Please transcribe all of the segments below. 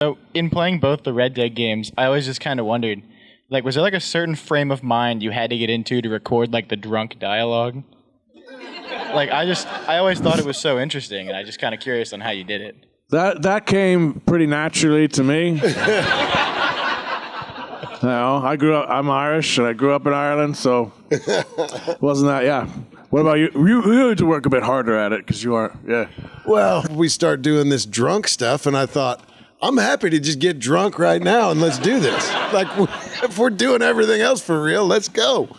So in playing both the Red Dead games, I always just kind of wondered, like, was there like a certain frame of mind you had to get into to record like the drunk dialogue? Like, I always thought it was so interesting, and I just kind of curious on how you did it. That came pretty naturally to me. I'm Irish, and I grew up in Ireland, so wasn't that, yeah. What about you? You had to work a bit harder at it, because you are, yeah. Well, we start doing this drunk stuff, and I thought, I'm happy to just get drunk right now, and let's do this. Like, if we're doing everything else for real, let's go.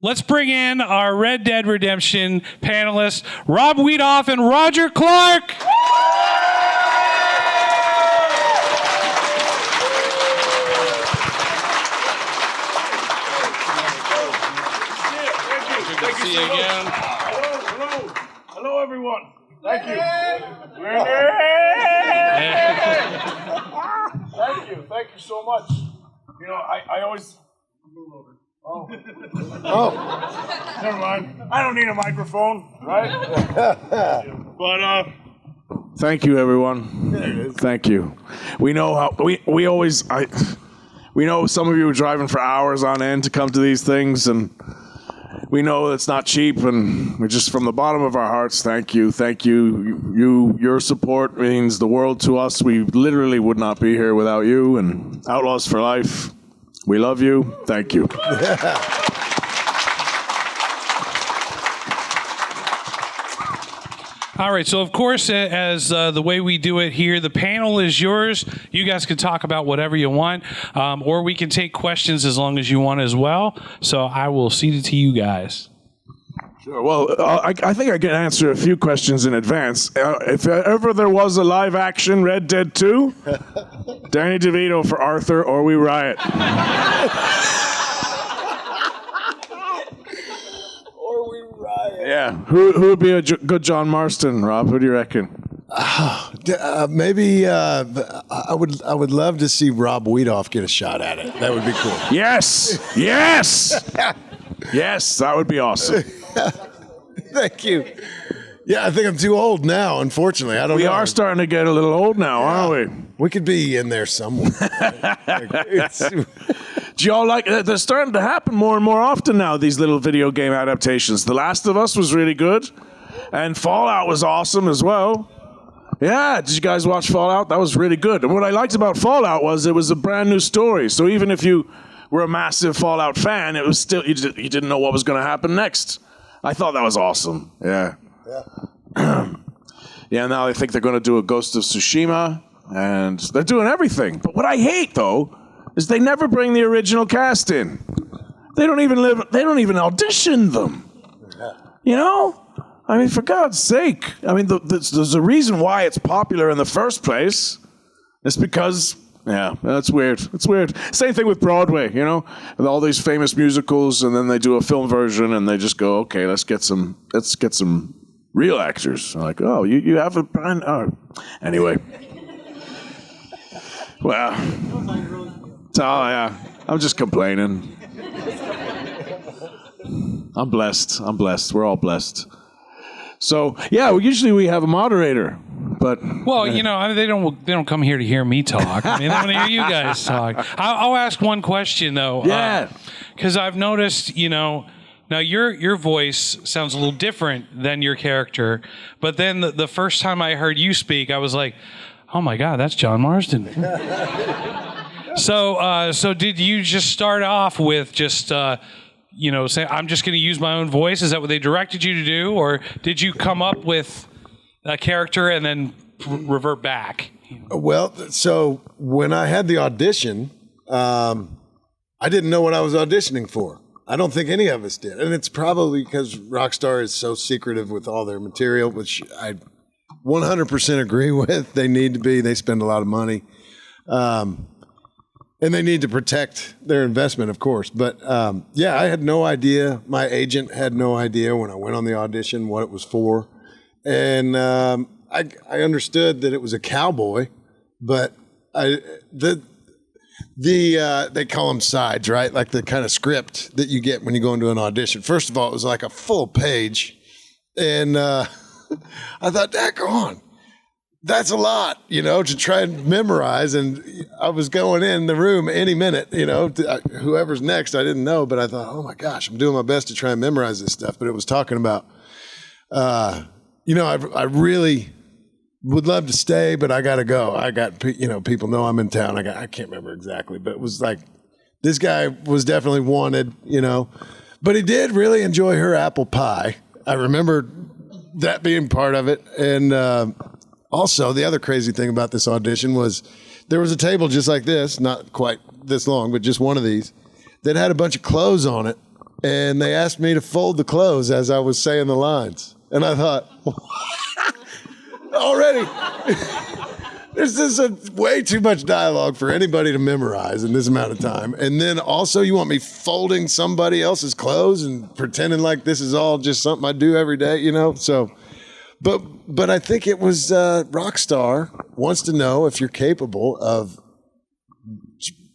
Let's bring in our Red Dead Redemption panelists, Rob Wiethoff and Roger Clark. Thank you so again. Hello, everyone. Thank you. Thank you so much. You know, I always move over. Oh, never mind. I don't need a microphone, right? But thank you, everyone. Thank you. We know how we always we know some of you are driving for hours on end to come to these things, and we know it's not cheap, and we're just from the bottom of our hearts, thank you. Your support means the world to us. We literally would not be here without you, and Outlaws for Life, we love you. Thank you. All right, so of course, as the way we do it here, the panel is yours. You guys can talk about whatever you want, or we can take questions as long as you want as well. So I will cede it to you guys. Sure. Well, I think I can answer a few questions in advance. If ever there was a live-action Red Dead 2, Danny DeVito for Arthur, or we riot. Yeah. Who would be a good John Marston, Rob? Who do you reckon? Maybe I would love to see Rob Wiethoff get a shot at it. That would be cool. Yes. Yes. Yes, that would be awesome. Thank you. Yeah, I think I'm too old now, unfortunately. I don't know. We are starting to get a little old now, aren't we? We could be in there somewhere. Do y'all like, they're starting to happen more and more often now, these little video game adaptations. The Last of Us was really good, and Fallout was awesome as well. Yeah, did you guys watch Fallout? That was really good. And what I liked about Fallout was it was a brand new story. So even if you were a massive Fallout fan, it was still, you didn't know what was going to happen next. I thought that was awesome. Yeah. Yeah, now I think they're going to do a Ghost of Tsushima, and they're doing everything. But what I hate, though, is they never bring the original cast in. They don't even audition them. You know? I mean, for God's sake. I mean, there's a reason why it's popular in the first place. It's because, yeah, that's weird. It's weird. Same thing with Broadway, you know? With all these famous musicals, and then they do a film version, and they just go, okay, let's get some real actors. I'm like, oh, you have a brand. Oh. Anyway. Well. Oh, yeah. I'm just complaining. I'm blessed. We're all blessed. So, yeah, usually we have a moderator, but... Well, you know, I mean, they don't come here to hear me talk. I mean, they want to hear you guys talk. I'll ask one question, though. Yeah. Because I've noticed, you know... Now, your voice sounds a little different than your character, but then the first time I heard you speak, I was like, oh, my God, that's John Marston. So did you just start off with just, say, I'm just going to use my own voice? Is that what they directed you to do? Or did you come up with a character and then revert back? Well, so when I had the audition, I didn't know what I was auditioning for. I don't think any of us did. And it's probably because Rockstar is so secretive with all their material, which I 100% agree with. They need to be. They spend a lot of money. And they need to protect their investment, of course. But, yeah, I had no idea. My agent had no idea when I went on the audition what it was for. And I understood that it was a cowboy, but they call them sides, right? Like the kind of script that you get when you go into an audition. First of all, it was like a full page. And I thought, daggone. that's a lot, to try and memorize. And I was going in the room any minute, whoever's next, I didn't know, but I thought, oh my gosh, I'm doing my best to try and memorize this stuff. But it was talking about, I really would love to stay, but I got to go. I got, people know I'm in town. I can't remember exactly, but it was like, this guy was definitely wanted, but he did really enjoy her apple pie. I remember that being part of it. And also, the other crazy thing about this audition was there was a table just like this, not quite this long, but just one of these, that had a bunch of clothes on it. And they asked me to fold the clothes as I was saying the lines. And I thought, already, there's just way too much dialogue for anybody to memorize in this amount of time. And then also you want me folding somebody else's clothes and pretending like this is all just something I do every day, So, but I think it was Rockstar wants to know if you're capable of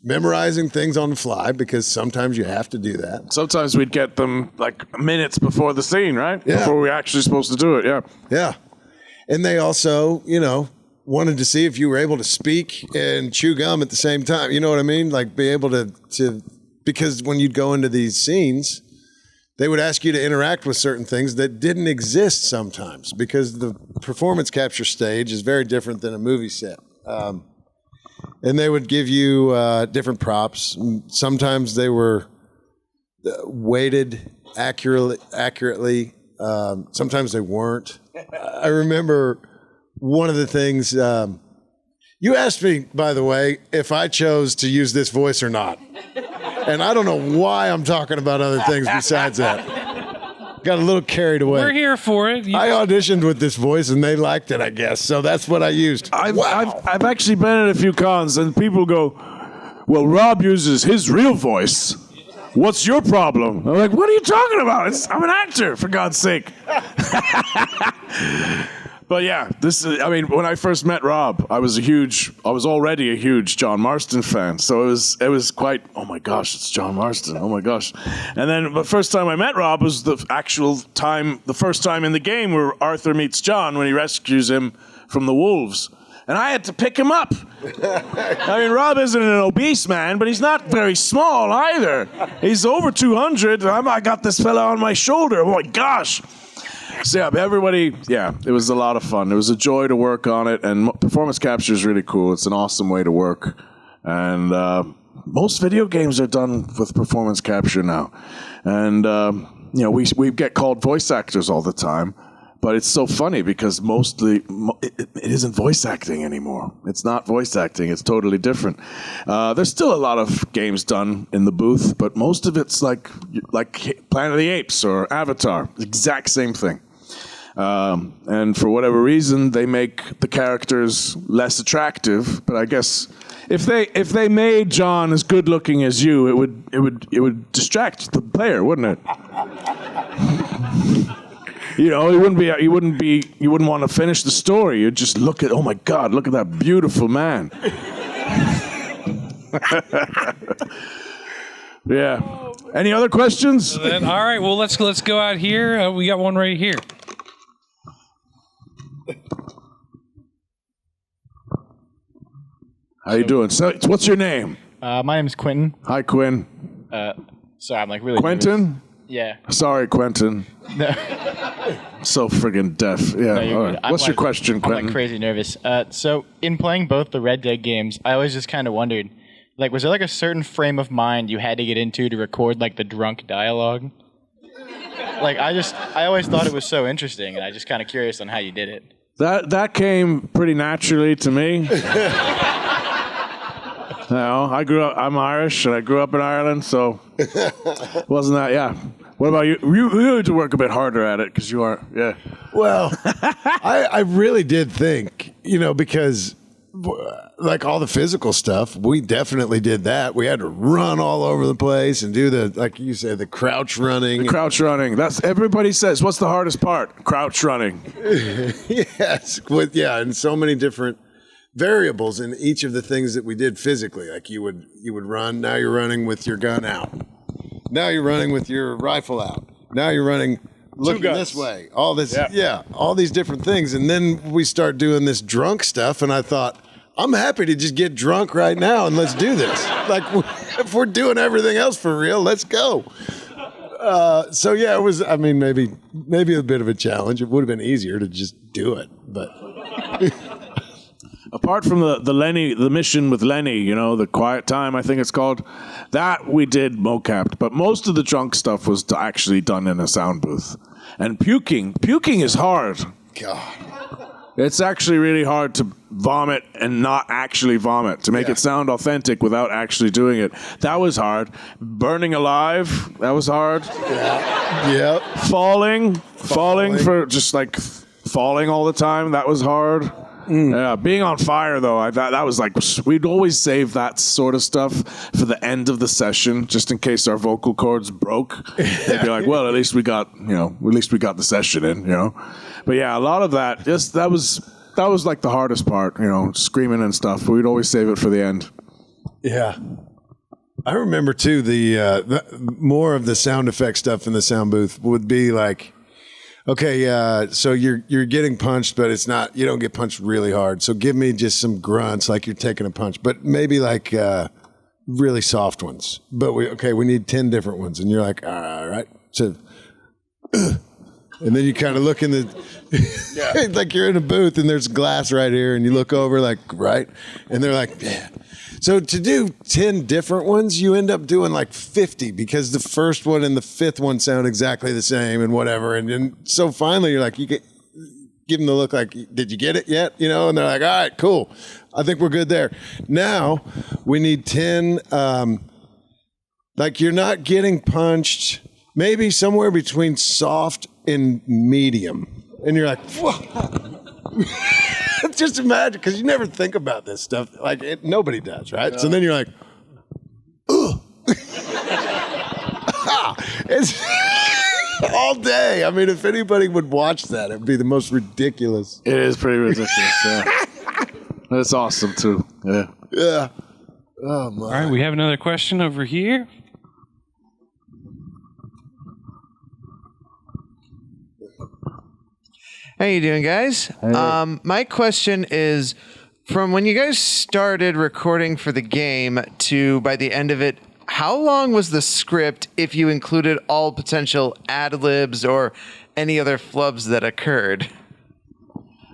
memorizing things on the fly, because sometimes you have to do that. Sometimes we'd get them like minutes before the scene, right? Yeah. Before we're actually supposed to do it, yeah. Yeah. And they also, wanted to see if you were able to speak and chew gum at the same time. You know what I mean? Like be able to because when you'd go into these scenes, they would ask you to interact with certain things that didn't exist sometimes, because the performance capture stage is very different than a movie set. And they would give you different props. Sometimes they were weighted accurately. Sometimes they weren't. I remember one of the things, you asked me, by the way, if I chose to use this voice or not. And I don't know why I'm talking about other things besides that. Got a little carried away. We're here for it. I auditioned with this voice and they liked it, I guess. So that's what I used. I've actually been at a few cons and people go, well, Rob uses his real voice. What's your problem? I'm like, what are you talking about? I'm an actor, for God's sake. But yeah, when I first met Rob, I was already a huge John Marston fan. So it was quite, oh my gosh, it's John Marston. Oh my gosh. And then the first time I met Rob was the first time in the game where Arthur meets John when he rescues him from the wolves. And I had to pick him up. Rob isn't an obese man, but he's not very small either. He's over 200. I got this fella on my shoulder. Oh my gosh. So yeah, it was a lot of fun. It was a joy to work on it, and performance capture is really cool. It's an awesome way to work. And most video games are done with performance capture now. And, we get called voice actors all the time. But it's so funny because mostly it isn't voice acting anymore. It's not voice acting. It's totally different. There's still a lot of games done in the booth, but most of it's like Planet of the Apes or Avatar. Exact same thing. And for whatever reason, they make the characters less attractive. But I guess if they made John as good looking as you, it would distract the player, wouldn't it? You wouldn't want to finish the story. You'd just look at, oh my God, look at that beautiful man. Yeah. Any other questions? All right, well, let's go out here. We got one right here. How you doing? So, what's your name? My name's Quentin. Hi, Quinn. Sorry, I'm really Quentin? nervous. Yeah. Sorry, Quentin. No. So friggin' deaf. Yeah. No, you're all good. right. What's your question, Quentin? I'm like crazy nervous. So in playing both the Red Dead games, I always just kind of wondered, was there a certain frame of mind you had to get into to record the drunk dialogue? I always thought it was so interesting, and I just kind of curious on how you did it. That came pretty naturally to me. I'm Irish, and I grew up in Ireland, so wasn't that, yeah. What about you? You had to work a bit harder at it, because you are, yeah. Well, I really did think, because all the physical stuff, we definitely did that. We had to run all over the place and do like you said, the crouch running. The crouch running. That's, everybody says, what's the hardest part? Crouch running. Yes. And so many different variables in each of the things that we did physically. Like you would run, now you're running with your gun out. Now you're running with your rifle out. Now you're running looking guns. this way, all this, Yeah. all these different things. And then we start doing this drunk stuff, and I thought, I'm happy to just get drunk right now and let's do this. Like, if we're doing everything else for real, let's go. So yeah, it was. I mean, maybe a bit of a challenge. It would have been easier to just do it, but Apart from the mission with Lenny, you know, the quiet time, I think it's called, that we did mocapped. But most of the drunk stuff was actually done in a sound booth. And puking is hard. God, It's actually really hard to vomit and not actually vomit, to make it sound authentic without actually doing it. That was hard. Burning alive, that was hard. yep. Falling for just like falling all the time, that was hard. Yeah, being on fire though, I thought that was like, we'd always save that sort of stuff for the end of the session, just in case our vocal cords broke. They'd be like, well, at least we got the session in, you know. But yeah, a lot of that, that was like the hardest part, you know, screaming and stuff. But we'd always save it for the end. Yeah. I remember too the more of the sound effect stuff in the sound booth would be like, okay, so you're getting punched, but it's not, you don't get punched really hard. So give me just some grunts like you're taking a punch, but maybe like really soft ones. But we need 10 different ones, and you're like, all right. So and then you kind of look in the like you're in a booth and there's glass right here, and you look over like, right, and they're like, yeah. So to do 10 different ones, you end up doing like 50 because the first one and the fifth one sound exactly the same and whatever. And then so finally you're like, you give them the look like, did you get it yet? You know, and they're like, all right, cool. I think we're good there. Now we need 10, like you're not getting punched, maybe somewhere between soft and medium. And you're like, whoa. Just imagine, because you never think about this stuff. Like, nobody does, right? No. So then you're like, ugh. It's all day. I mean, if anybody would watch that, it would be the most ridiculous. It is pretty ridiculous, yeah. That's awesome, too. Yeah. Yeah. Oh, my. All right, we have another question over here. How you doing, guys? Hey. My question is, from when you guys started recording for the game to by the end of it, how long was the script if you included all potential ad-libs or any other flubs that occurred?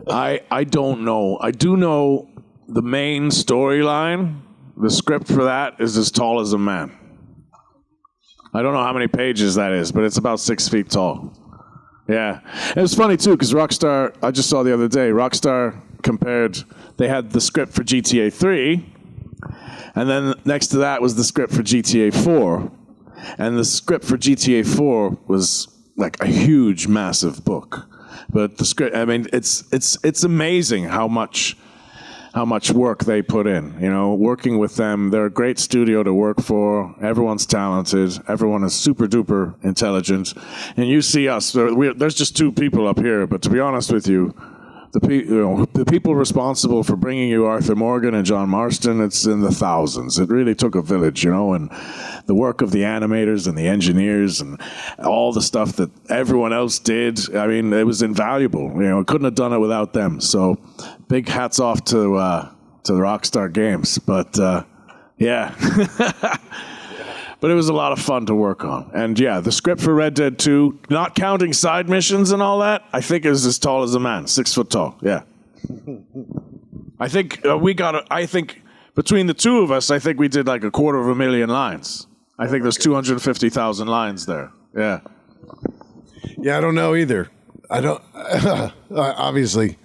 I don't know. I do know the main storyline. The script for that is as tall as a man. I don't know how many pages that is, but it's about 6 feet tall. Yeah. It was funny, too, because Rockstar, I just saw the other day, Rockstar compared, they had the script for GTA 3, and then next to that was the script for GTA 4. And the script for GTA 4 was like a huge, massive book. But the script, I mean, it's amazing how much work they put in. You know, working with them, they're a great studio to work for. Everyone's talented. Everyone is super duper intelligent. And you see us. There's just two people up here. But to be honest with you, the people responsible for bringing you Arthur Morgan and John Marston, it's in the thousands. It really took a village, you know, and the work of the animators and the engineers and all the stuff that everyone else did. I mean, it was invaluable. You know, couldn't have done it without them. So big hats off to the Rockstar Games. But yeah. But it was a lot of fun to work on. And yeah, the script for Red Dead 2, not counting side missions and all that, I think is as tall as a man, 6 foot tall. Yeah. I think I think between the two of us, I think we did like 250,000 lines. I think there's 250,000 lines there. Yeah. Yeah, I don't know either. I don't, obviously,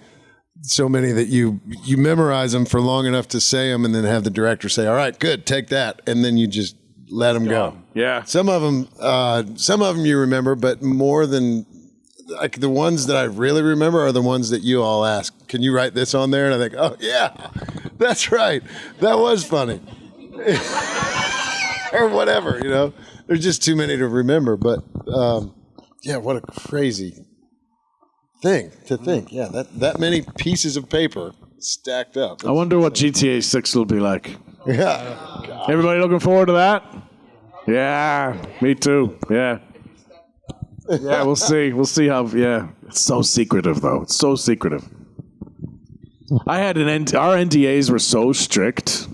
so many that you memorize them for long enough to say them and then have the director say, all right, good, take that. And then you just let them go. Yeah. Some of them you remember, but more than like the ones that I really remember are the ones that you all ask. Can you write this on there? And I think, oh yeah, that's right. That was funny, or whatever. You know, there's just too many to remember. But yeah, what a crazy thing to think. Yeah, that many pieces of paper stacked up. I wonder what GTA 6 will be like. Yeah. Everybody looking forward to that? Yeah, me too. Yeah. Yeah, we'll see. We'll see how. Yeah, it's so secretive though. It's so secretive. I had our NDAs were so strict.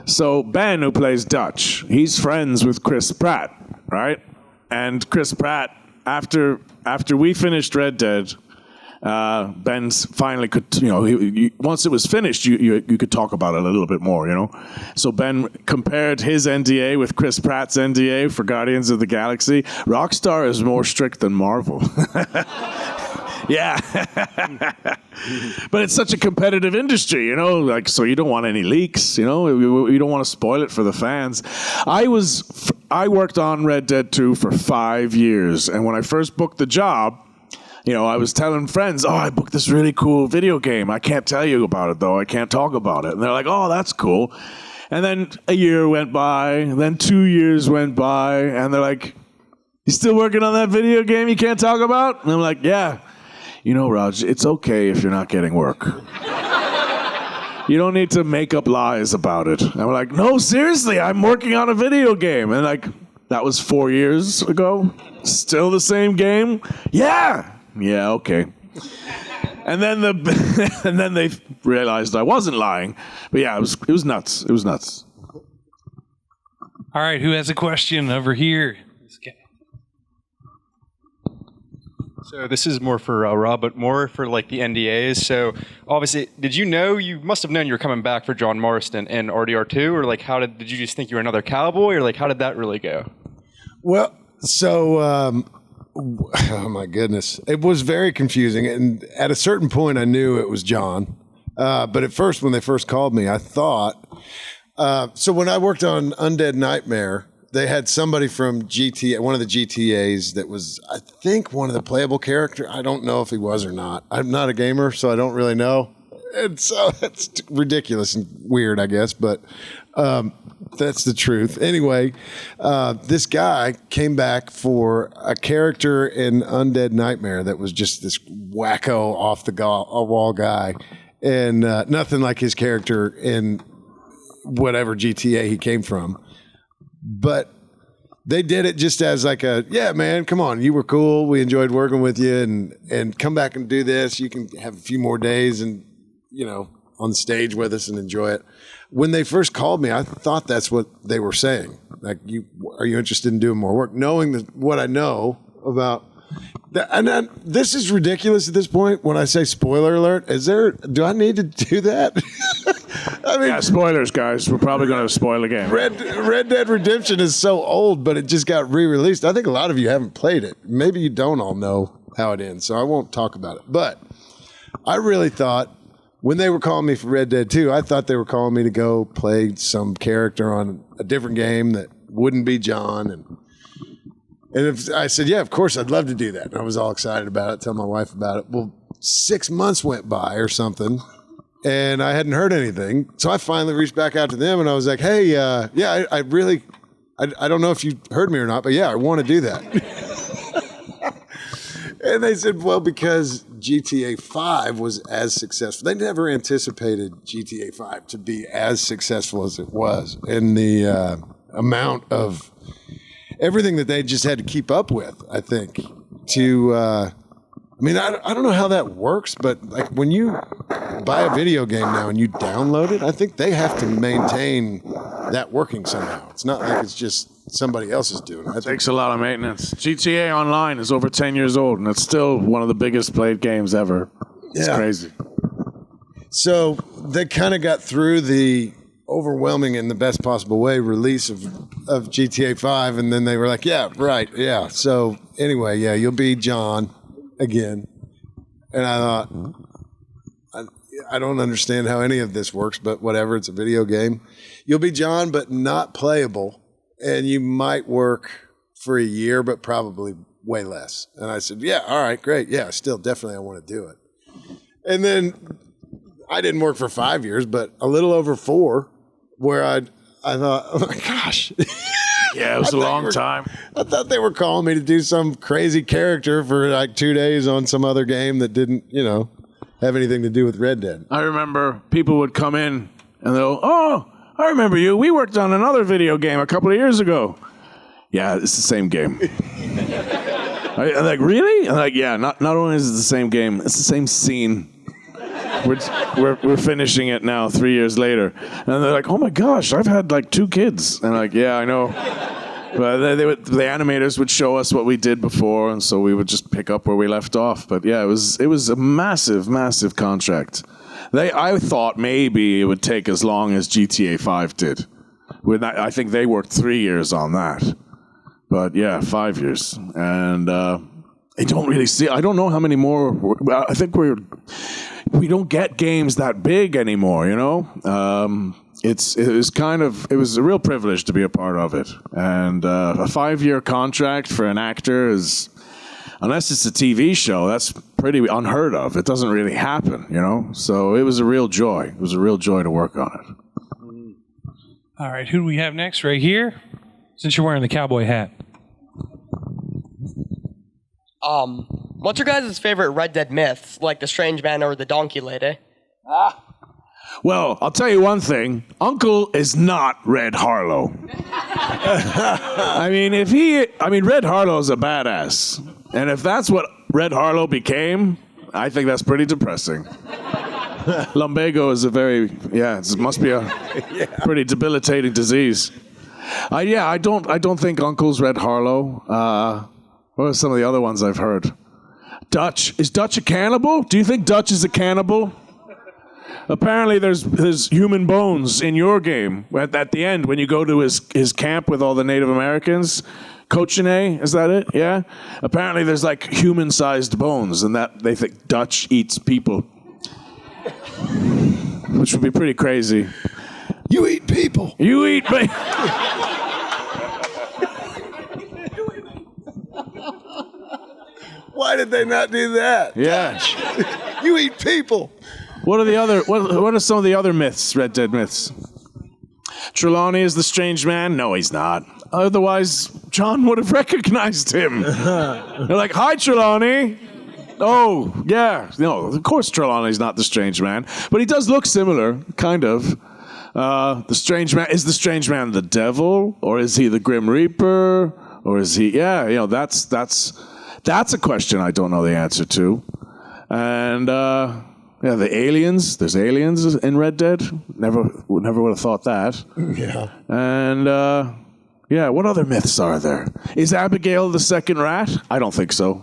So Ben, who plays Dutch, he's friends with Chris Pratt, right? And Chris Pratt, after we finished Red Dead, Ben's finally could, once it was finished, you could talk about it a little bit more, So Ben compared his NDA with Chris Pratt's NDA for Guardians of the Galaxy. Rockstar is more strict than Marvel. Yeah. But it's such a competitive industry, so you don't want any leaks, you don't want to spoil it for the fans. I worked on Red Dead 2 for 5 years, and when I first booked the job, I was telling friends, I booked this really cool video game. I can't tell you about it, though. I can't talk about it. And they're like, oh, that's cool. And then a year went by, then 2 years went by, and they're like, you still working on that video game you can't talk about? And I'm like, yeah. Raj, it's okay if you're not getting work. You don't need to make up lies about it. And I'm like, no, seriously, I'm working on a video game. And that was 4 years ago. Still the same game? Yeah, okay. And then and then they realized I wasn't lying. But yeah, it was nuts. It was nuts. All right, who has a question over here? So this is more for Rob, but more for the NDAs. So obviously, you must have known you were coming back for John Marston in RDR2, or how did you just think you were another cowboy, or how did that really go? Well, so, oh my goodness. It was very confusing. And at a certain point, I knew it was John. But at first, when they first called me, I thought, so when I worked on Undead Nightmare, they had somebody from GTA, one of the GTAs that was, I think, one of the playable characters. I don't know if he was or not. I'm not a gamer, so I don't really know. And so it's ridiculous and weird, I guess, but that's the truth. Anyway, this guy came back for a character in Undead Nightmare that was just this wacko, off-the-wall guy, and nothing like his character in whatever GTA he came from. But they did it just as yeah, man, come on, you were cool. We enjoyed working with you, and come back and do this. You can have a few more days and, on stage with us and enjoy it. When they first called me, I thought that's what they were saying. Are you interested in doing more work? Knowing what I know about that, and this is ridiculous at this point. When I say spoiler alert, do I need to do that? I mean, yeah, spoilers, guys. We're probably going to spoil again. Red Dead Redemption is so old, but it just got re-released. I think a lot of you haven't played it. Maybe you don't all know how it ends, so I won't talk about it. But I really thought, when they were calling me for Red Dead 2, I thought they were calling me to go play some character on a different game that wouldn't be John. And if I said, yeah, of course, I'd love to do that. And I was all excited about it, tell my wife about it. Well, 6 months went by or something, and I hadn't heard anything. So I finally reached back out to them, and I was like, hey, yeah, I really, I don't know if you heard me or not, but yeah, I want to do that. And they said, well, because GTA 5 was as successful. They never anticipated GTA 5 to be as successful as it was. And the amount of everything that they just had to keep up with, I think, I don't know how that works, but when you buy a video game now and you download it, I think they have to maintain that working somehow. It's not like it's just somebody else is doing it. It takes a lot of maintenance. GTA Online is over 10 years old, and it's still one of the biggest played games ever. It's crazy. So they kind of got through the overwhelming in the best possible way release of GTA 5, and then they were like, yeah, right, yeah. So anyway, yeah, you'll be John again. And I thought, I don't understand how any of this works, but whatever, it's a video game. You'll be John, but not playable, and you might work for a year, but probably way less. And I said, yeah, all right, great. Yeah, still, definitely I want to do it. And then I didn't work for 5 years, but a little over 4, where I thought, oh my gosh. Yeah, it was a long time. I thought they were calling me to do some crazy character for 2 days on some other game that didn't, have anything to do with Red Dead. I remember people would come in and they'll, oh, I remember you. We worked on another video game a couple of years ago. Yeah, it's the same game. I'm like, really? I'm like, yeah, not only is it the same game, it's the same scene. We're finishing it now 3 years later. And they're like, oh my gosh, I've had like 2 kids. And I'm like, yeah, I know. But the animators would show us what we did before, and so we would just pick up where we left off. But yeah, it was a massive, massive contract. I thought maybe it would take as long as GTA 5 did. I think they worked 3 years on that. But yeah, 5 years. And I don't really see, I don't know how many more, I think we don't get games that big anymore, you know? It was a real privilege to be a part of it. And a 5-year contract for an actor is, unless it's a TV show, that's pretty unheard of. It doesn't really happen, you know? So it was a real joy. It was a real joy to work on it. All right, who do we have next? Right here? Since you're wearing the cowboy hat. What's your guys' favorite Red Dead myths, like the Strange Man or the Donkey Lady? Well, I'll tell you one thing. Uncle is not Red Harlow. I mean, Red Harlow's a badass. And if that's what Red Harlow became, I think that's pretty depressing. Lumbago is it must be a pretty debilitating disease. I don't think Uncle's Red Harlow. What are some of the other ones I've heard? Dutch. Is Dutch a cannibal? Do you think Dutch is a cannibal? Apparently there's human bones in your game. At the end, when you go to his camp with all the Native Americans, Codename, is that it? Yeah? Apparently there's like human-sized bones, and that they think Dutch eats people. Which would be pretty crazy. You eat people. You eat me. Why did they not do that? Yeah. You eat people. What are some of the other myths, Red Dead myths? Trelawney is the strange man? No, he's not. Otherwise, John would have recognized him. They're like, hi, Trelawney. Oh, yeah. No, of course Trelawney's not the strange man. But he does look similar, kind of. The strange man, is the strange man the devil? Or is he the Grim Reaper? Or is he, that's a question I don't know the answer to. And, the aliens. There's aliens in Red Dead. Never would have thought that. Yeah. And, what other myths are there? Is Abigail the second rat? I don't think so.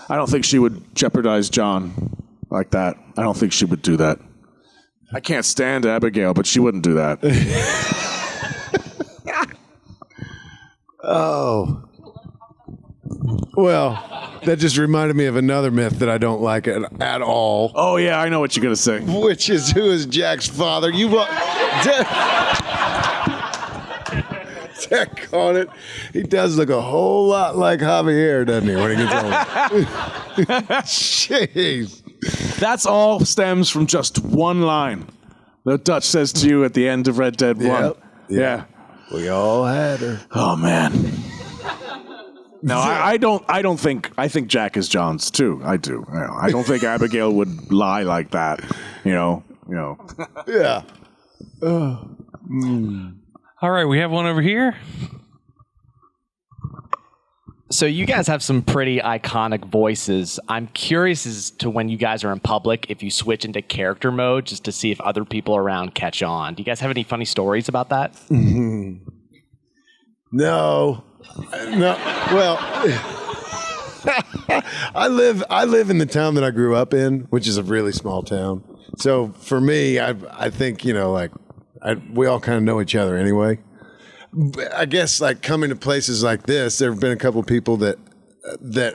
I don't think she would jeopardize John like that. I don't think she would do that. I can't stand Abigail, but she wouldn't do that. Oh. Well, that just reminded me of another myth that I don't like at all. Oh, yeah, I know what you're going to say. Which is, who is Jack's father? Jack on it. He does look a whole lot like Javier, doesn't he, when he gets older? Jeez. That's all stems from just one line that Dutch says to you at the end of Red Dead 1. Yep. Yeah. We all had her. Oh, man. No, I think Jack is John's too. I do. I don't think Abigail would lie like that. You know. Yeah. All right, we have one over here. So you guys have some pretty iconic voices. I'm curious as to when you guys are in public, if you switch into character mode just to see if other people around catch on. Do you guys have any funny stories about that? No. Well, I live in the town that I grew up in, which is a really small town. So for me, I think, we all kind of know each other anyway. I guess coming to places like this, there have been a couple of people that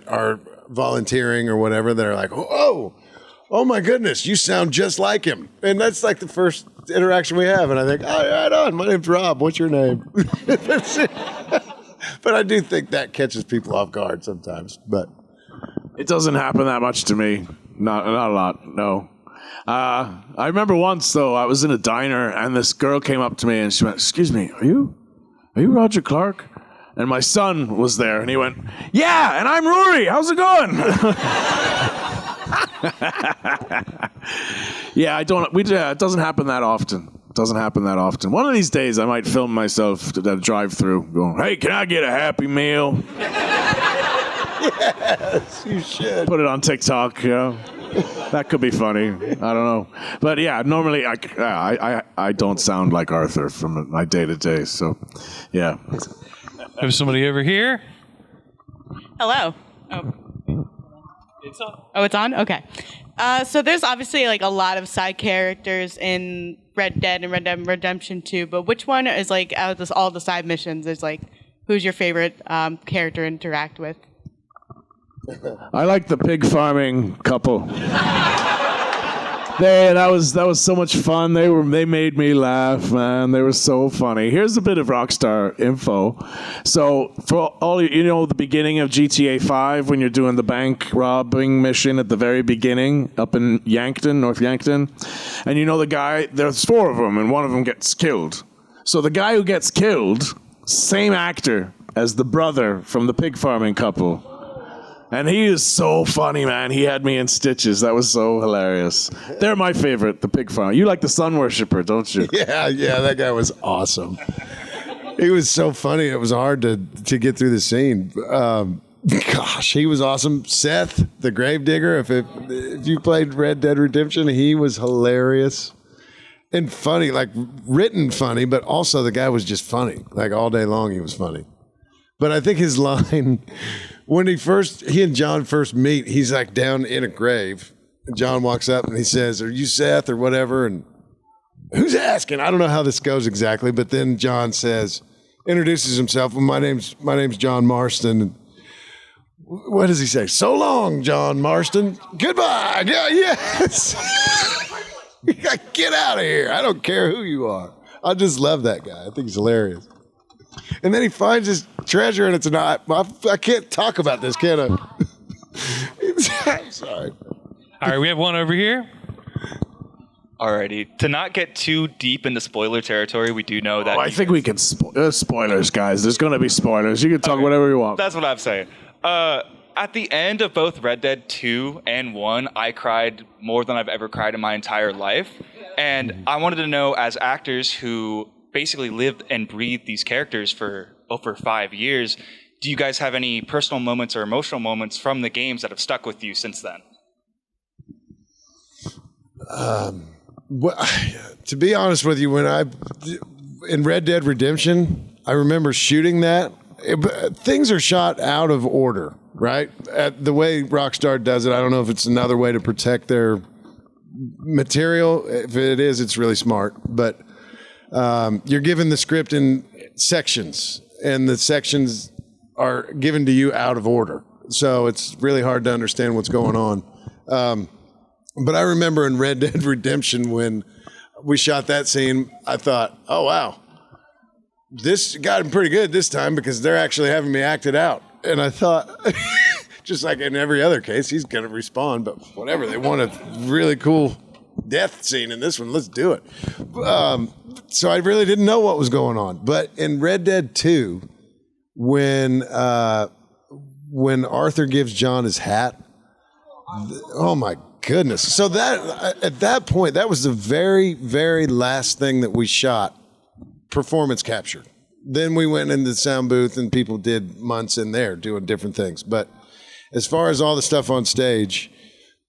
are volunteering or whatever that are like, oh my goodness, you sound just like him. And that's like the first interaction we have. And I think, oh, right on, my name's Rob. What's your name? That's it. But I do think that catches people off guard sometimes. But it doesn't happen that much to me. Not a lot, no. I remember once, though, I was in a diner, and this girl came up to me, and she went, excuse me, are you Roger Clark? And my son was there, and he went, yeah, and I'm Rory. How's it going? Yeah, it doesn't happen that often. One of these days, I might film myself at a drive-thru going, hey, can I get a Happy Meal? Yes, you should. Put it on TikTok, you know. That could be funny. I don't know. But yeah, normally I don't sound like Arthur from my day-to-day, so yeah. Have somebody over here? Hello. Oh. It's on. Oh, it's on? Okay. So there's obviously like a lot of side characters in Red Dead and Red Dead Redemption 2, but which one is like out of all the side missions is like, who's your favorite character to interact with? I like the pig farming couple. That was so much fun. They made me laugh, man. They were so funny. Here's a bit of Rockstar info. So for all you know, the beginning of GTA 5 when you're doing the bank robbing mission at the very beginning up in Yankton, North Yankton, and you know the guy. There's 4 of them, and one of them gets killed. So the guy who gets killed, same actor as the brother from the pig farming couple. And he is so funny, man. He had me in stitches. That was so hilarious. They're my favorite, the pig farmer. You like the sun worshiper, don't you? Yeah, that guy was awesome. He was so funny. It was hard to get through the scene. Gosh, he was awesome. Seth, the gravedigger. If you played Red Dead Redemption, he was hilarious and funny, like written funny, but also the guy was just funny. Like all day long, he was funny. But I think his line. When he and John first meet, he's like down in a grave. And John walks up and he says, "Are you Seth or whatever?" And who's asking? I don't know how this goes exactly, but then John introduces himself. Well, my name's John Marston. And what does he say? "So long, John Marston. Goodbye." Yeah, yes. Get out of here. I don't care who you are. I just love that guy. I think he's hilarious. And then he finds his treasure, and it's not. I can't talk about this, can I? I'm sorry. All right, we have one over here. Alrighty. To not get too deep into spoiler territory, we do know that. I think we can spoilers, guys. There's going to be spoilers. You can talk whatever you want. That's what I'm saying. At the end of both Red Dead 2 and 1, I cried more than I've ever cried in my entire life. And I wanted to know, as actors who basically lived and breathed these characters for over 5 years, do you guys have any personal moments or emotional moments from the games that have stuck with you since then? To be honest with you, in Red Dead Redemption, I remember shooting that. Things are shot out of order, right? The way Rockstar does it, I don't know if it's another way to protect their material. If it is, it's really smart. But you're given the script in sections, and the sections are given to you out of order. So it's really hard to understand what's going on. But I remember in Red Dead Redemption when we shot that scene, I thought, oh, wow, this got pretty good this time because they're actually having me act it out. And I thought, just like in every other case, he's going to respond, but whatever. They want a really cool death scene in this one. Let's do it. So I really didn't know what was going on. But in Red Dead 2, when Arthur gives John his hat, oh my goodness. So that at that point, that was the very, very last thing that we shot, performance captured. Then we went into the sound booth and people did months in there doing different things. But as far as all the stuff on stage,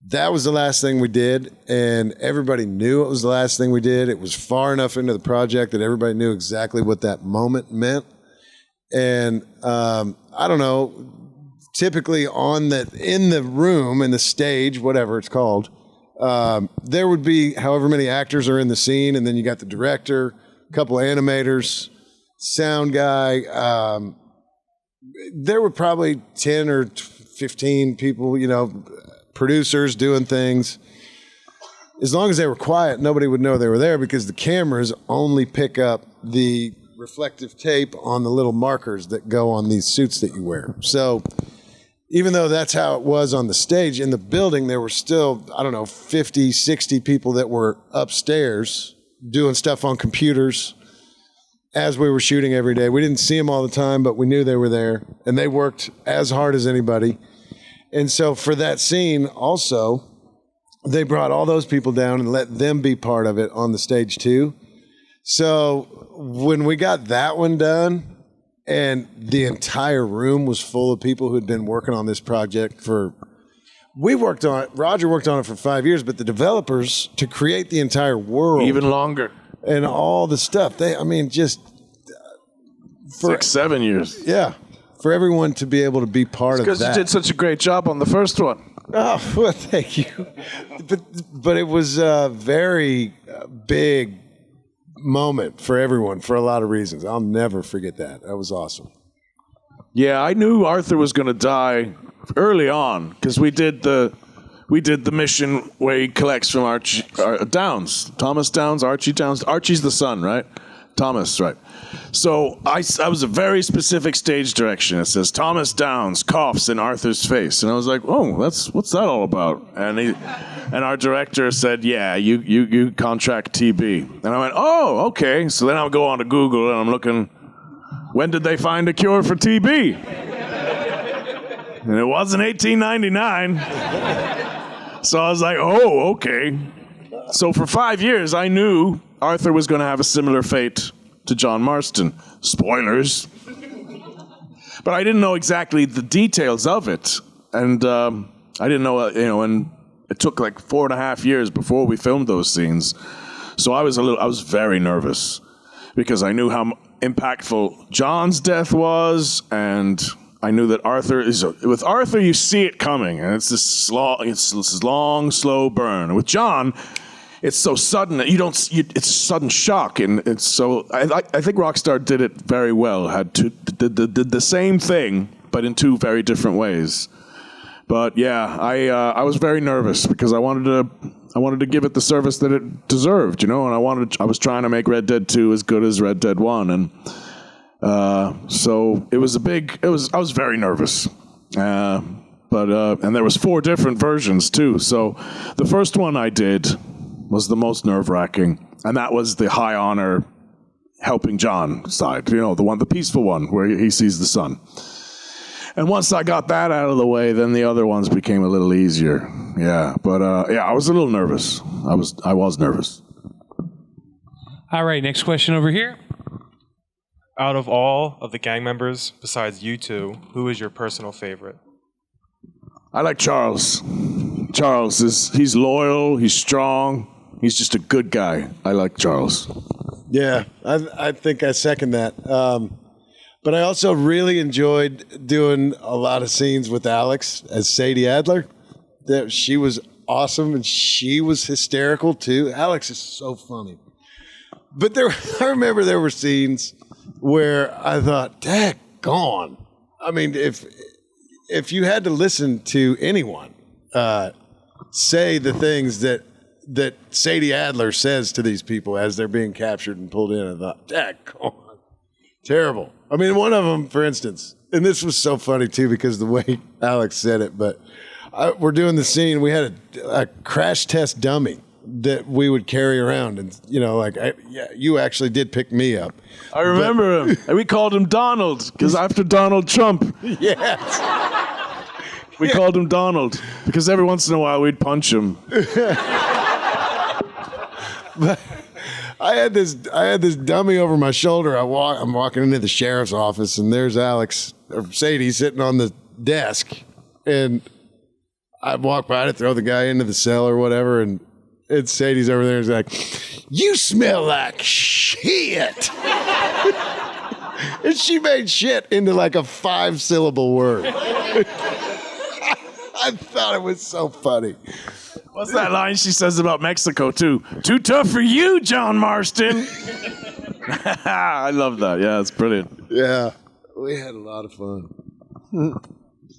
that was the last thing we did, and everybody knew it was the last thing we did. It was far enough into the project that everybody knew exactly what that moment meant. And I don't know, typically in the room, in the stage, whatever it's called, there would be however many actors are in the scene, and then you got the director, a couple animators, sound guy. There were probably 10 or 15 people, producers doing things. As long as they were quiet, nobody would know they were there because the cameras only pick up the reflective tape on the little markers that go on these suits that you wear. So even though that's how it was on the stage, in the building, there were still, 50, 60 people that were upstairs doing stuff on computers as we were shooting every day. We didn't see them all the time, but we knew they were there, and they worked as hard as anybody. And so for that scene also, they brought all those people down and let them be part of it on the stage too. So when we got that one done and the entire room was full of people who'd been working on this project for. We worked on it. Roger worked on it for 5 years, but the developers to create the entire world, Even longer. and all the stuff. Just for 6-7 years. yeah, for everyone to be able to be part of Because you that. did such a great job on the first one. Oh, well, thank you. But it was a very big moment for everyone for a lot of reasons. I'll never forget that. That was awesome. Yeah, I knew Arthur was going to die early on because we did the mission where he collects from Downs, Thomas Downs, Archie Downs. Archie's the son, right? Thomas, right? So I was a very specific stage direction. It says Thomas Downs coughs in Arthur's face, and I was like, oh, what's that all about? And our director said, yeah, you contract TB, and I went, oh, okay. So then I'll go on to Google and I'm looking. When did they find a cure for TB? And it wasn't 1899. So I was like, oh, okay. So for 5 years, I knew Arthur was going to have a similar fate to John Marston. Spoilers. But I didn't know exactly the details of it. And I didn't know, and it took like 4.5 years before we filmed those scenes. So I was very nervous because I knew how impactful John's death was, and I knew that with Arthur you see it coming, and it's this long, slow burn. And with John, it's so sudden that it's a sudden shock, and it's so. I think Rockstar did it very well. Did the same thing, but in two very different ways. But yeah, I was very nervous because I wanted to give it the service that it deserved, and I was trying to make Red Dead 2 as good as Red Dead 1, and so I was very nervous. And there was 4 different versions too. So the first one I did was the most nerve-wracking, and that was the high honor helping John side, the peaceful one where he sees the sun. And once I got that out of the way, then the other ones became a little easier. Yeah, but I was a little nervous. I was nervous. All right, next question over here. Out of all of the gang members, besides you two, who is your personal favorite? I like Charles. He's loyal, he's strong, he's just a good guy. I like Charles. Yeah, I think I second that. But I also really enjoyed doing a lot of scenes with Alex as Sadie Adler. She was awesome, and she was hysterical too. Alex is so funny. But I remember there were scenes where I thought, daggone. I mean, if you had to listen to anyone say the things that Sadie Adler says to these people as they're being captured and pulled in, I thought, daggone. Terrible. I mean, one of them, for instance, and this was so funny too because the way Alex said it, but we're doing the scene. We had a crash test dummy that we would carry around, and you actually did pick me up. I remember him, and we called him Donald because after Donald Trump. Yes. We called him Donald because every once in a while we'd punch him. But I had this dummy over my shoulder. I'm walking into the sheriff's office, and there's Alex or Sadie sitting on the desk, and I walk by to throw the guy into the cell or whatever, and it's Sadie's over there. And he's like, "You smell like shit," and she made shit into like a 5-syllable word. I thought it was so funny. What's that line she says about Mexico, too? Too tough for you, John Marston. I love that. Yeah, it's brilliant. Yeah, we had a lot of fun.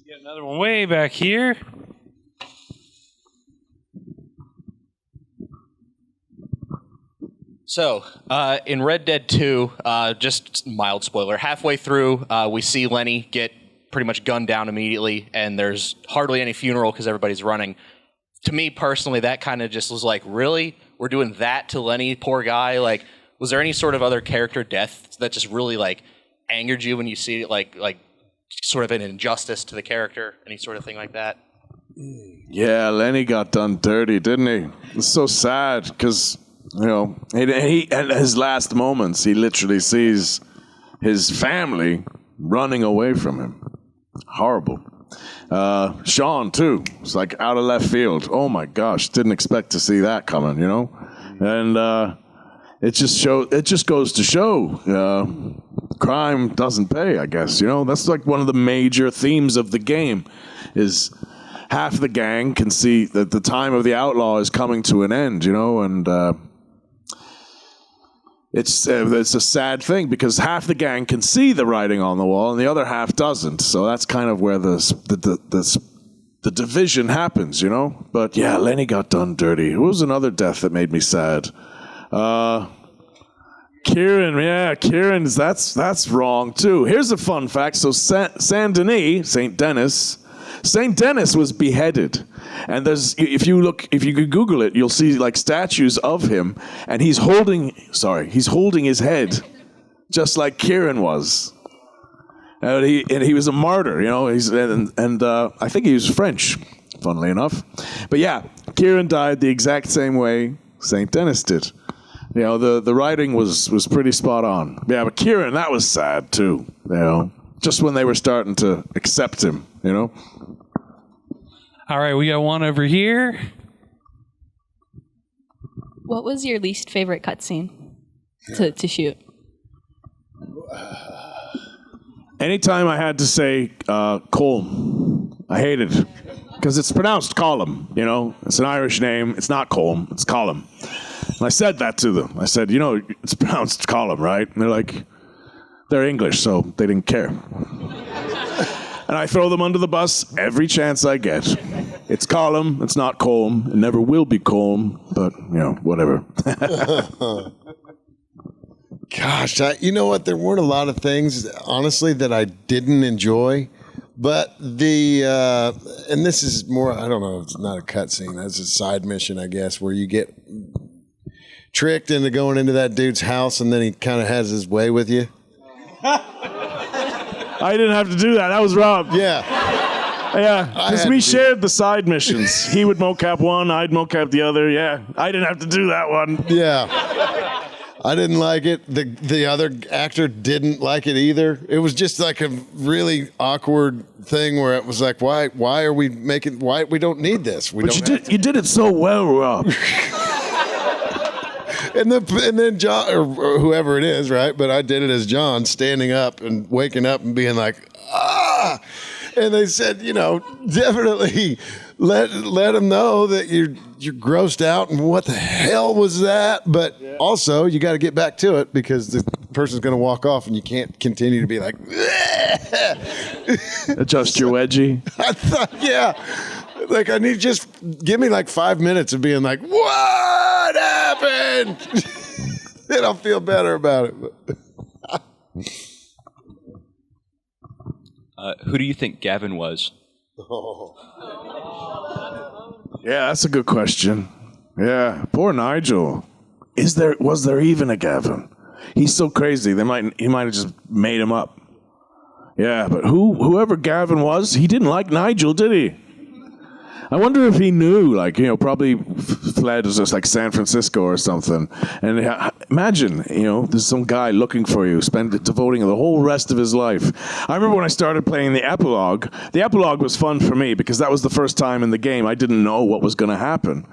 Get another one way back here. So, in Red Dead 2, just mild spoiler, halfway through, we see Lenny get pretty much gunned down immediately, and there's hardly any funeral because everybody's running. To me, personally, that kind of just was like, really? We're doing that to Lenny, poor guy? Like, was there any sort of other character death that just really, like, angered you when you see it, like sort of an injustice to the character? Any sort of thing like that? Yeah, Lenny got done dirty, didn't he? It's so sad because, he at his last moments, he literally sees his family running away from him. Horrible. Sean, too. It's like out of left field. Oh, my gosh. Didn't expect to see that coming, you know? And it just goes to show crime doesn't pay, I guess. You know, that's like one of the major themes of the game is half the gang can see that the time of the outlaw is coming to an end, you know, and it's a sad thing because half the gang can see the writing on the wall and the other half doesn't. So that's kind of where the division happens, you know. But yeah, Lenny got done dirty. Who was another death that made me sad? Kieran's that's wrong too. Here's a fun fact. So Saint Denis was beheaded. And if you could Google it, you'll see like statues of him, and he's holding his head, just like Kieran was. And he was a martyr, you know. I think he was French, funnily enough. But yeah, Kieran died the exact same way Saint Denis did. You know, the writing was pretty spot on. Yeah, but Kieran, that was sad too. You know, just when they were starting to accept him, you know. All right, we got one over here. What was your least favorite cutscene to shoot? Anytime I had to say Colm, I hated it. Because it's pronounced Colm, you know. It's an Irish name. It's not Colm, it's Colm. And I said that to them. I said, you know, it's pronounced Colm, right? And they're like, they're English, so they didn't care. And I throw them under the bus every chance I get. It's Colm, it's not Colm. It never will be Colm, but, you know, whatever. Gosh, you know what? There weren't a lot of things, honestly, that I didn't enjoy. But and this is more, I don't know, it's not a cutscene. That's a side mission, I guess, where you get tricked into going into that dude's house and then he kind of has his way with you. I didn't have to do that. That was Rob. Yeah. Yeah, because we shared the side missions. He would mocap one, I'd mocap the other. Yeah, I didn't have to do that one. Yeah. I didn't like it. The other actor didn't like it either. It was just like a really awkward thing where it was like, why are we making? Why we don't need this? You did it so well, Rob. And then John or whoever it is, right? But I did it as John, standing up and waking up and being like, ah. And they said, you know, definitely let them know that you're grossed out and what the hell was that? But also you got to get back to it because the person's going to walk off and you can't continue to be like, adjust your wedgie. I thought, yeah, like I need just give me like 5 minutes of being like, what happened? Then I'll feel better about it. Who do you think Gavin was? Yeah, that's a good question. Yeah, poor Nigel. Was there even a Gavin? He's so crazy. He might have just made him up. Yeah, but whoever Gavin was, he didn't like Nigel, did he? I wonder if he knew, like, you know, probably fled to just like San Francisco or something. And imagine, you know, there's some guy looking for you, devoting the whole rest of his life. I remember when I started playing the epilogue. The epilogue was fun for me because that was the first time in the game I didn't know what was going to happen.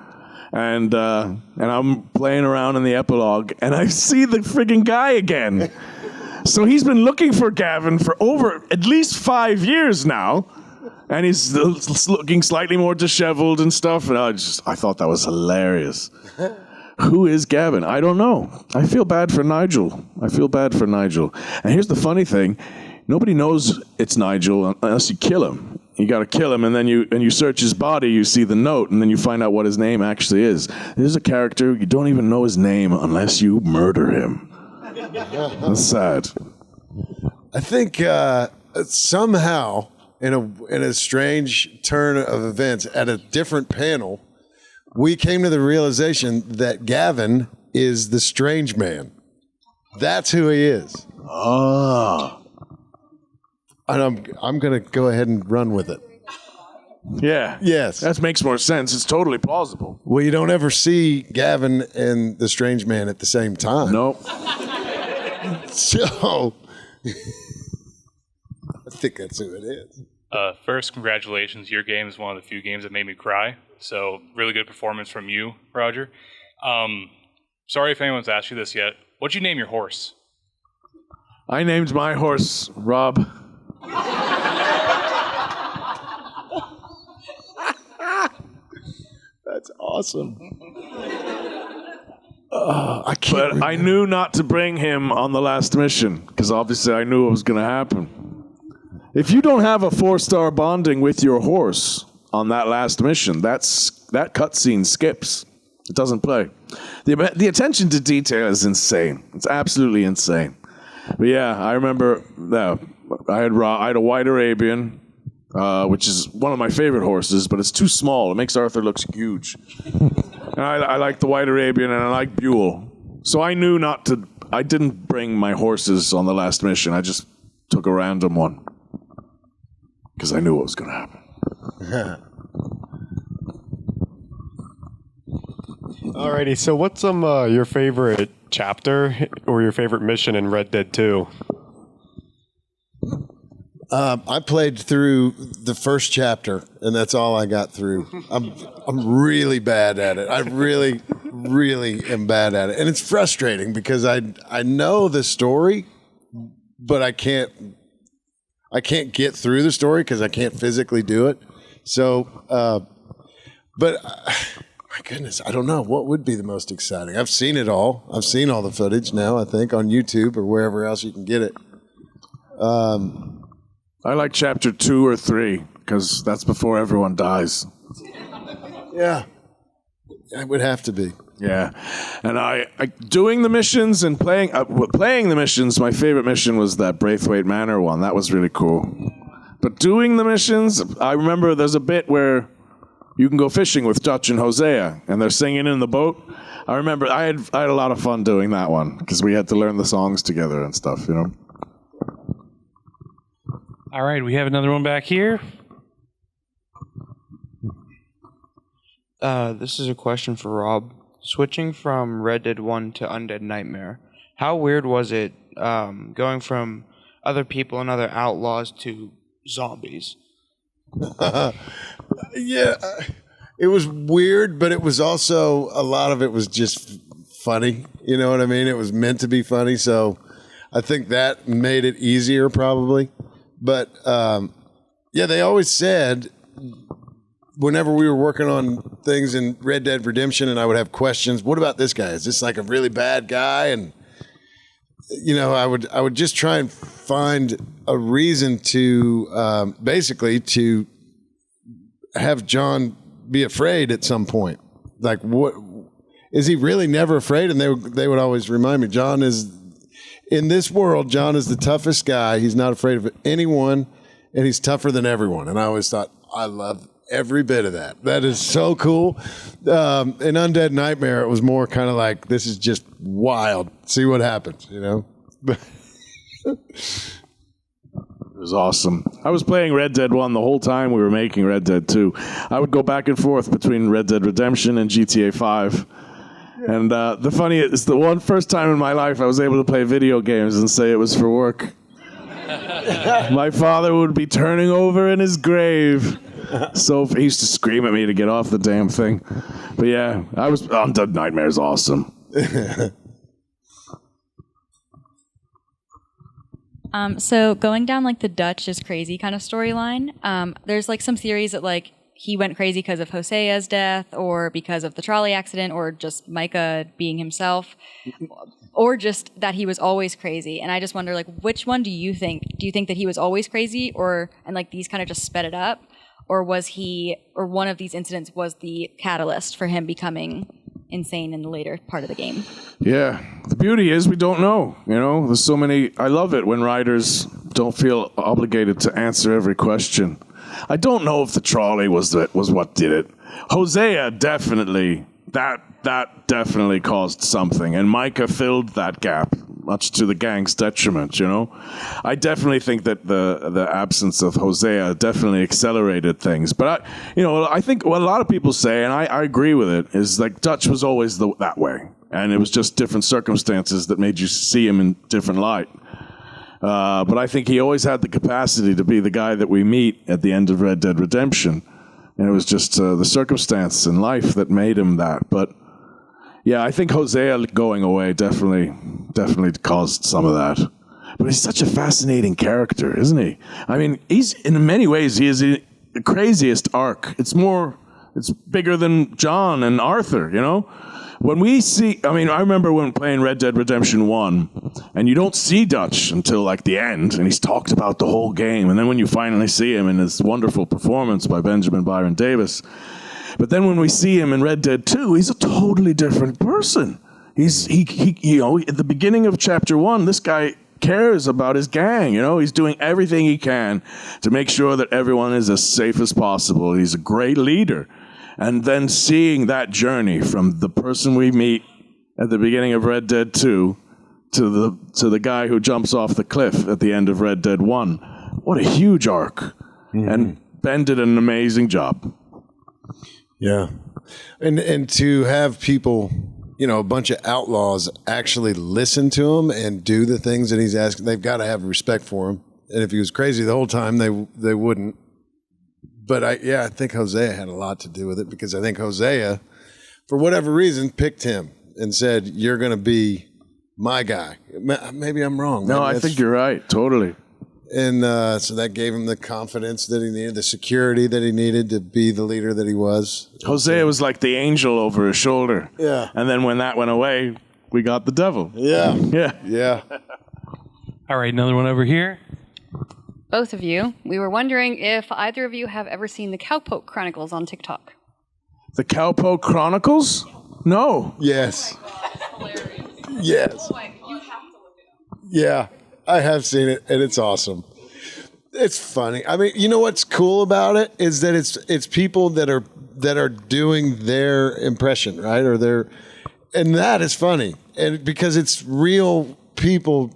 And I'm playing around in the epilogue, and I see the friggin' guy again. So he's been looking for Gavin for over at least 5 years now. And he's looking slightly more disheveled and stuff. And I thought that was hilarious. Who is Gavin? I don't know. I feel bad for Nigel. And here's the funny thing. Nobody knows it's Nigel unless you kill him. You got to kill him, and then you search his body, you see the note, and then you find out what his name actually is. There's a character, you don't even know his name unless you murder him. That's sad. I think somehow... In a strange turn of events at a different panel, we came to the realization that Gavin is the strange man. That's who he is. Ah. And I'm going to go ahead and run with it. Yeah. Yes. That makes more sense. It's totally plausible. Well, you don't ever see Gavin and the strange man at the same time. Nope. So... I think that's who it is. First, congratulations. Your game is one of the few games that made me cry. So, really good performance from you, Roger. Sorry if anyone's asked you this yet. What'd you name your horse? I named my horse Rob. That's awesome. But I knew not to bring him on the last mission, because obviously I knew what was going to happen. If you don't have a 4-star bonding with your horse on that last mission, that cutscene skips. It doesn't play. The attention to detail is insane. It's absolutely insane. But yeah, I remember I had a White Arabian, which is one of my favorite horses, but it's too small. It makes Arthur look huge. And I like the White Arabian, and I like Buell. So I knew not to. I didn't bring my horses on the last mission. I just took a random one because I knew what was going to happen. Alrighty, so what's your favorite chapter or your favorite mission in Red Dead 2? I played through the first chapter, and that's all I got through. I'm really bad at it. I really, really am bad at it, and it's frustrating because I know the story, but I can't get through the story because I can't physically do it. So, but my goodness, I don't know what would be the most exciting. I've seen it all. I've seen all the footage now, I think, on YouTube or wherever else you can get it. I like chapter 2 or 3 because that's before everyone dies. Yeah, it would have to be. Yeah, and I doing the missions and playing the missions. My favorite mission was that Braithwaite Manor one. That was really cool. But doing the missions, I remember there's a bit where you can go fishing with Dutch and Hosea, and they're singing in the boat. I remember I had a lot of fun doing that one because we had to learn the songs together and stuff, you know. All right, we have another one back here. This is a question for Rob. Switching from Red Dead 1 to Undead Nightmare, how weird was it going from other people and other outlaws to zombies? Yeah, it was weird, but it was also, a lot of it was just funny. You know what I mean? It was meant to be funny, so I think that made it easier probably. But, yeah, they always said whenever we were working on things in Red Dead Redemption and I would have questions, what about this guy? Is this like a really bad guy? And, you know, I would just try and find a reason to basically to have John be afraid at some point. Like, what is he really never afraid? And they would always remind me, John is, in this world, John is the toughest guy. He's not afraid of anyone, and he's tougher than everyone. And I always thought, I love every bit of that. That is so cool. In Undead Nightmare, it was more kind of like, this is just wild. See what happens, you know? It was awesome. I was playing Red Dead 1 the whole time we were making Red Dead 2. I would go back and forth between Red Dead Redemption and GTA 5. And the funny is, the first time in my life I was able to play video games and say it was for work. My father would be turning over in his grave. So he used to scream at me to get off the damn thing. But yeah, Undead Nightmare is awesome. So going down like the Dutch is crazy kind of storyline, there's like some theories that like he went crazy because of Hosea's death or because of the trolley accident or just Micah being himself or just that he was always crazy. And I just wonder, like, which one do you think? Do you think that he was always crazy and like these kind of just sped it up? Or was one of these incidents was the catalyst for him becoming insane in the later part of the game? Yeah. The beauty is we don't know. You know, there's so many. I love it when writers don't feel obligated to answer every question. I don't know if the trolley was what did it. Hosea definitely, that definitely caused something. And Micah filled that gap, much to the gang's detriment, you know? I definitely think that the absence of Hosea definitely accelerated things. But, I think what a lot of people say, and I agree with it, is like Dutch was always that way. And it was just different circumstances that made you see him in different light. But I think he always had the capacity to be the guy that we meet at the end of Red Dead Redemption. And it was just the circumstance in life that made him that. But yeah, I think Hosea going away definitely caused some of that. But he's such a fascinating character, isn't he? I mean, he's in many ways he is the craziest arc. It's bigger than John and Arthur, you know? When we see, I mean, I remember when playing Red Dead Redemption 1, and you don't see Dutch until like the end, and he's talked about the whole game, and then when you finally see him in this wonderful performance by Benjamin Byron Davis, but then when we see him in Red Dead 2, he's a totally different person. He you know, at the beginning of chapter 1, this guy cares about his gang, you know? He's doing everything he can to make sure that everyone is as safe as possible. He's a great leader. And then seeing that journey from the person we meet at the beginning of Red Dead 2 to the guy who jumps off the cliff at the end of Red Dead 1, what a huge arc. Mm-hmm. And Ben did an amazing job. Yeah. And to have people, you know, a bunch of outlaws actually listen to him and do the things that he's asking, they've got to have respect for him. And if he was crazy the whole time, they wouldn't. But I think Hosea had a lot to do with it, because I think Hosea, for whatever reason, picked him and said, "You're going to be my guy." Maybe I'm wrong. No, I think you're right. Totally. And so that gave him the confidence that he needed, the security that he needed to be the leader that he was. Hosea was like the angel over his shoulder. Yeah. And then when that went away, we got the devil. Yeah. Yeah. Yeah. All right, another one over here. Both of you. We were wondering if either of you have ever seen the Cowpoke Chronicles on TikTok. The Cowpoke Chronicles? No. Yes. Yes. Yeah, I have seen it, and it's awesome. It's funny. I mean, you know what's cool about it is that it's people that are doing their impression, right? And that is funny, and because it's real people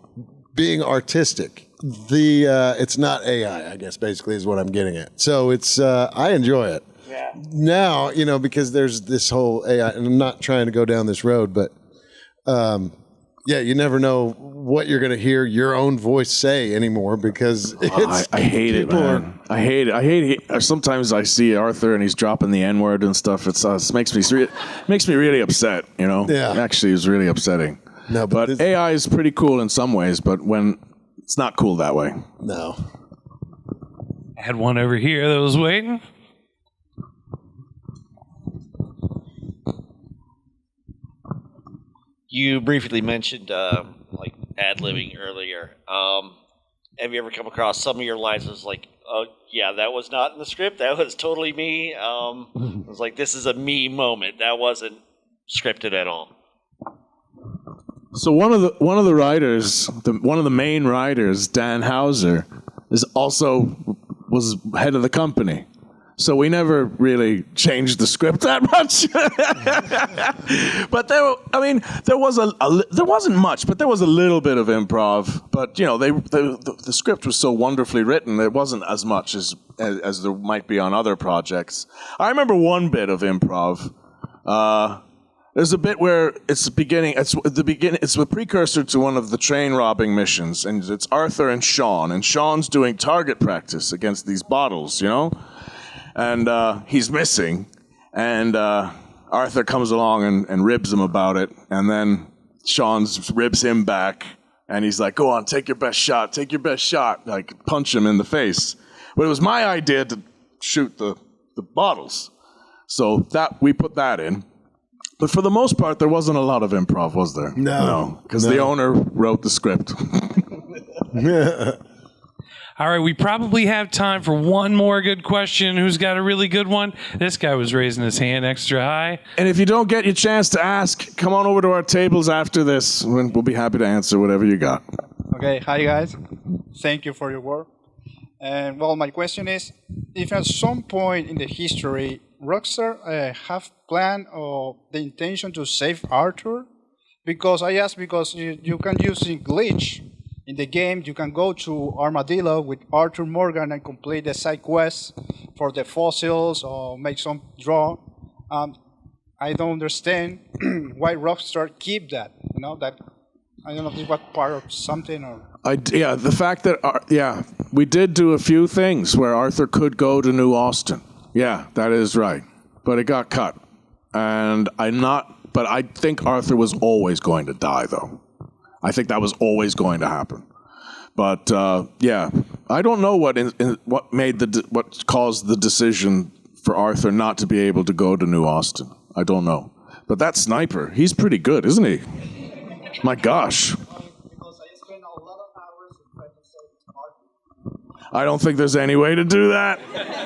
being artistic. It's not AI, I guess, basically is what I'm getting at. So it's I enjoy it. Yeah. Now, you know, because there's this whole AI, and I'm not trying to go down this road, but yeah, you never know what you're going to hear your own voice say anymore, because I hate it, man. I hate it. Sometimes I see Arthur and he's dropping the N-word and stuff. It makes me really upset, you know? Yeah. Actually, it's really upsetting. No, but AI is pretty cool in some ways, but when it's not cool that way. No. I had one over here that was waiting. You briefly mentioned like ad-libbing earlier. Have you ever come across some of your lines was like, oh, yeah, that was not in the script. That was totally me. It was like, this is a me moment. That wasn't scripted at all. So one of the writers, one of the main writers, Dan Hauser, was head of the company. So we never really changed the script that much. But there wasn't much, but there was a little bit of improv. But you know, the script was so wonderfully written, there wasn't as much as there might be on other projects. I remember one bit of improv. There's a bit where it's the precursor to one of the train robbing missions, and it's Arthur and Sean's doing target practice against these bottles, you know? And he's missing, and Arthur comes along and ribs him about it, and then Sean ribs him back, and he's like, go on, take your best shot, like punch him in the face. But it was my idea to shoot the bottles, so that we put that in. But for the most part, there wasn't a lot of improv, was there? No. Because the owner wrote the script. All right, we probably have time for one more good question. Who's got a really good one? This guy was raising his hand extra high. And if you don't get your chance to ask, come on over to our tables after this. We'll be happy to answer whatever you got. Okay, hi guys. Thank you for your work. And well, my question is, if at some point in the history, Rockstar have planned or the intention to save Arthur? Because I ask because you can use a glitch in the game. You can go to Armadillo with Arthur Morgan and complete the side quest for the fossils or make some draw. I don't understand why Rockstar keep that. You know that I don't know if this was part of something or. The fact that we did do a few things where Arthur could go to New Austin. Yeah, that is right, but it got cut, and But I think Arthur was always going to die, though. I think that was always going to happen. But I don't know what caused the decision for Arthur not to be able to go to New Austin. I don't know. But that sniper, he's pretty good, isn't he? My gosh. I don't think there's any way to do that.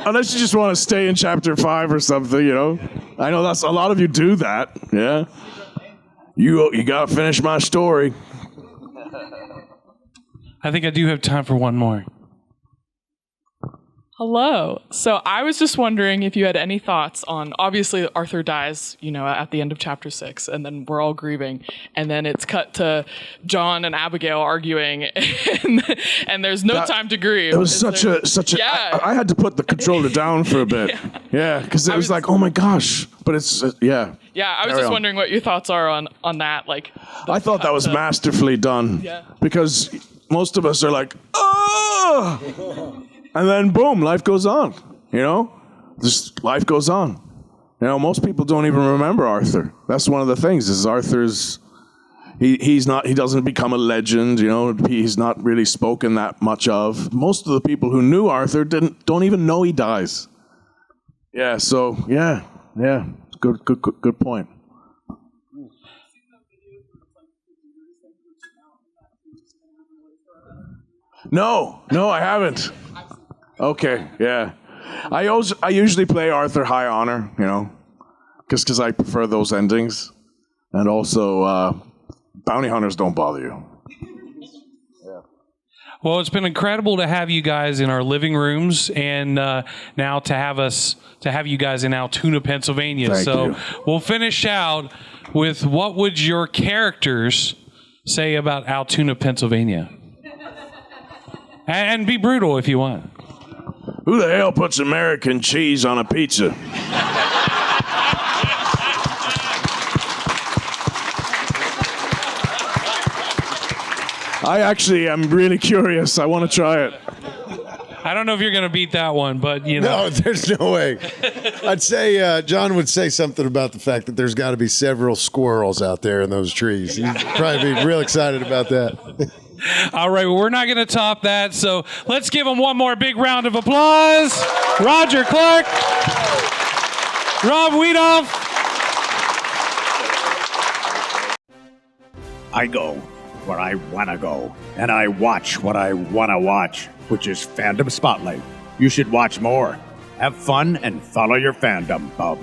Unless you just want to stay in chapter 5 or something, you know. I know that's a lot of you do that. Yeah. You got to finish my story. I think I do have time for one more. Hello. So I was just wondering if you had any thoughts on, obviously Arthur dies, at the end of chapter 6, and then we're all grieving, and then it's cut to John and Abigail arguing, and there's no time to grieve. It was such a. I had to put the controller down for a bit. Yeah, because it was like, oh my gosh. But it's Yeah, I was just wondering what your thoughts are on that. Like, I thought that was masterfully done. Yeah. Because most of us are like, oh. And then boom, life goes on, Just life goes on. Most people don't even remember Arthur. That's one of the things is Arthur's, he doesn't become a legend, he's not really spoken that much of. Most of the people who knew Arthur don't even know he dies. Yeah, so, yeah, good point. No, I haven't. Okay, yeah. I usually play Arthur High Honor, because I prefer those endings. And also, bounty hunters don't bother you. Well, it's been incredible to have you guys in our living rooms, and now to have you guys in Altoona, Pennsylvania. Thank you. We'll finish out with what would your characters say about Altoona, Pennsylvania? And be brutal if you want. Who the hell puts American cheese on a pizza? I actually am really curious. I want to try it. I don't know if you're going to beat that one, but No, there's no way. I'd say John would say something about the fact that there's got to be several squirrels out there in those trees. He'd probably be real excited about that. All right, well, we're not going to top that, so let's give him one more big round of applause. Roger Clark, Rob Wiethoff. I go where I want to go, and I watch what I want to watch, which is Fandom Spotlight. You should watch more. Have fun and follow your fandom, bub.